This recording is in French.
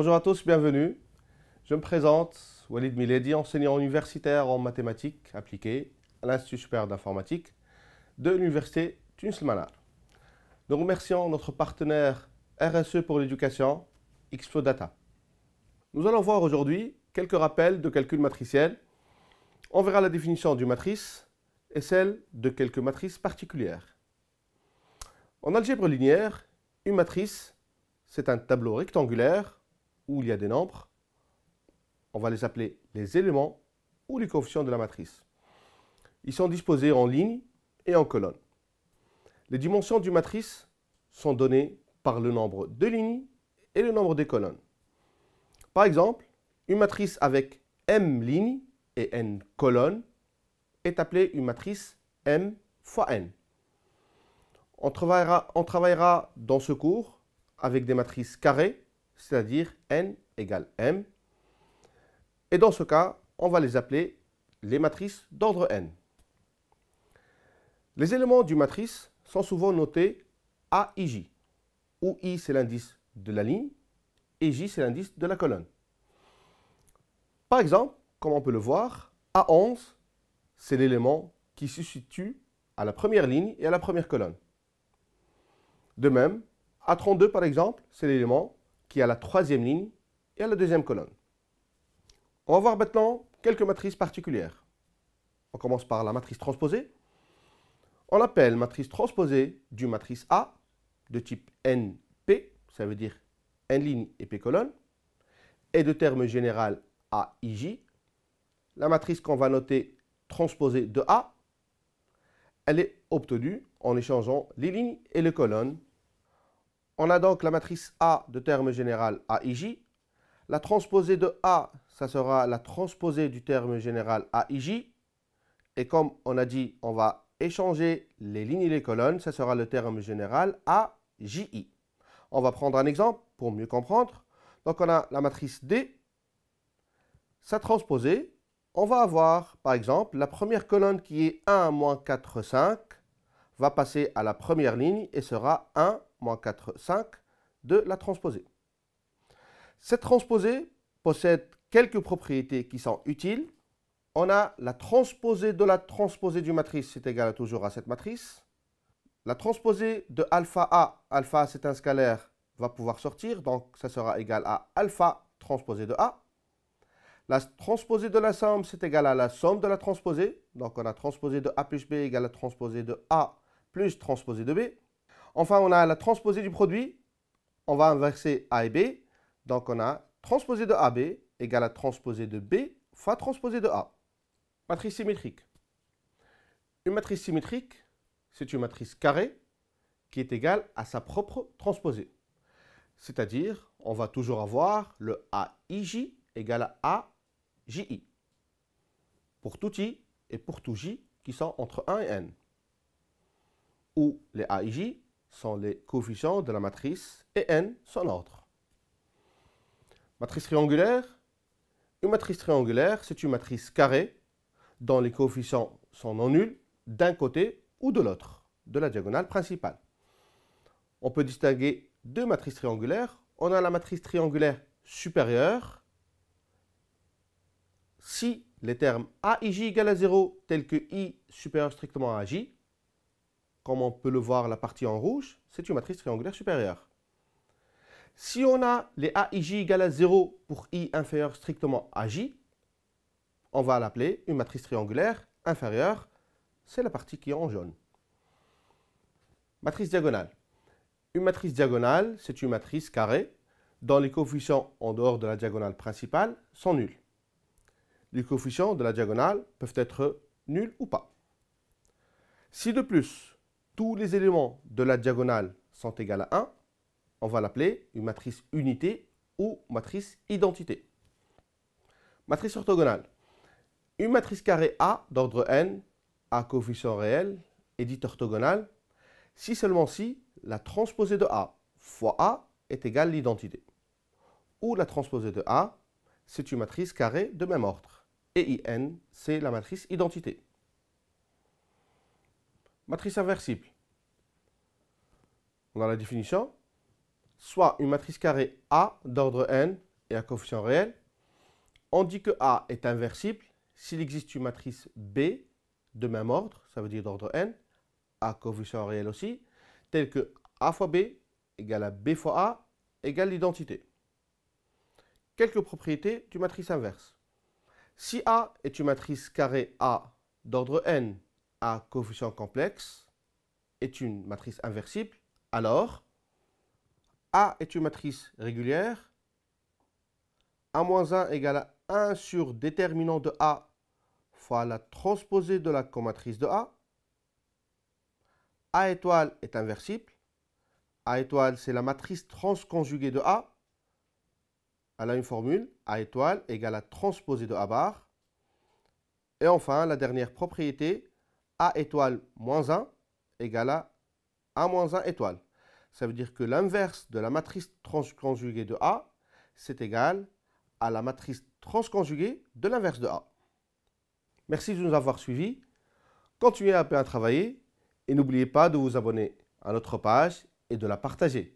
Bonjour à tous, bienvenue. Je me présente, Walid Miledi, enseignant universitaire en mathématiques appliquées à l'Institut supérieur d'informatique de l'Université Tunis Manar. Nous remercions notre partenaire RSE pour l'éducation, Explodata. Nous allons voir aujourd'hui quelques rappels de calcul matriciel. On verra la définition d'une matrice et celle de quelques matrices particulières. En algèbre linéaire, une matrice, c'est un tableau rectangulaire où il y a des nombres. On va les appeler les éléments ou les coefficients de la matrice. Ils sont disposés en lignes et en colonnes. Les dimensions d'une matrice sont données par le nombre de lignes et le nombre des colonnes. Par exemple, une matrice avec m lignes et n colonnes est appelée une matrice m fois n. On travaillera dans ce cours avec des matrices carrées, c'est-à-dire n égale m. Et dans ce cas, on va les appeler les matrices d'ordre n. Les éléments d'une matrice sont souvent notés A, I, J, où I c'est l'indice de la ligne et J c'est l'indice de la colonne. Par exemple, comme on peut le voir, A11 c'est l'élément qui se situe à la première ligne et à la première colonne. De même, A32 par exemple, c'est l'élément qui est à la troisième ligne et à la deuxième colonne. On va voir maintenant quelques matrices particulières. On commence par la matrice transposée. On l'appelle matrice transposée d'une matrice A de type NP, ça veut dire n ligne et p colonne, et de terme général AIJ. La matrice qu'on va noter transposée de A, elle est obtenue en échangeant les lignes et les colonnes. On a donc la matrice A de terme général AIJ. La transposée de A, ça sera la transposée du terme général AIJ. Et comme on a dit, on va échanger les lignes et les colonnes, ça sera le terme général AJI. On va prendre un exemple pour mieux comprendre. Donc on a la matrice D. Sa transposée, on va avoir par exemple la première colonne qui est 1, moins 4, 5, va passer à la première ligne et sera 1, moins 4, 5 de la transposée. Cette transposée possède quelques propriétés qui sont utiles. On a la transposée de la transposée d'une matrice, c'est égal toujours à cette matrice. La transposée de alpha c'est un scalaire, va pouvoir sortir, donc ça sera égal à alpha transposée de A. La transposée de la somme, c'est égal à la somme de la transposée. Donc on a transposée de A plus B égale à transposée de A plus transposée de B. Enfin, on a la transposée du produit. On va inverser A et B. Donc on a transposée de AB égale à transposée de B fois transposée de A. Matrice symétrique. Une matrice symétrique, c'est une matrice carrée qui est égale à sa propre transposée. C'est-à-dire, on va toujours avoir le AIJ égale à AJI. Pour tout I et pour tout J qui sont entre 1 et n. Où les AIJ sont les coefficients de la matrice et n son ordre. Matrice triangulaire. Une matrice triangulaire, c'est une matrice carrée dont les coefficients sont non nuls d'un côté ou de l'autre, de la diagonale principale. On peut distinguer deux matrices triangulaires. On a la matrice triangulaire supérieure. Si les termes A et J égale à 0, tels que I supérieur strictement à J, comme on peut le voir la partie en rouge, c'est une matrice triangulaire supérieure. Si on a les A et J égale à 0 pour I inférieur strictement à J, on va l'appeler une matrice triangulaire inférieure. C'est la partie qui est en jaune. Matrice diagonale. Une matrice diagonale, c'est une matrice carrée dont les coefficients en dehors de la diagonale principale sont nuls. Les coefficients de la diagonale peuvent être nuls ou pas. Si de plus, tous les éléments de la diagonale sont égaux à 1, on va l'appeler une matrice unité ou matrice identité. Matrice orthogonale. Une matrice carrée A d'ordre n à coefficient réel est dite orthogonale si seulement si la transposée de A fois A est égale à l'identité. Ou la transposée de A, c'est une matrice carrée de même ordre. Et IN, c'est la matrice identité. Matrice inversible. On a la définition. Soit une matrice carrée A d'ordre n et à coefficient réel. On dit que A est inversible s'il existe une matrice B de même ordre, ça veut dire d'ordre n, à coefficient réel aussi, tel que A fois B égale à B fois A égale l'identité. Quelques propriétés d'une matrice inverse. Si A est une matrice carrée A d'ordre n à coefficient complexe, est une matrice inversible, alors A est une matrice régulière, A-1 égale à 1 sur déterminant de A fois la transposée de la comatrice de A. A étoile est inversible. A étoile, c'est la matrice transconjuguée de A. Elle a une formule, A étoile égale à transposée de A bar. Et enfin, la dernière propriété, A étoile moins 1 égale à A moins 1 étoile. Ça veut dire que l'inverse de la matrice transconjuguée de A, c'est égal à la matrice transconjuguée de l'inverse de A. Merci de nous avoir suivis. Continuez à bien travailler et n'oubliez pas de vous abonner à notre page et de la partager.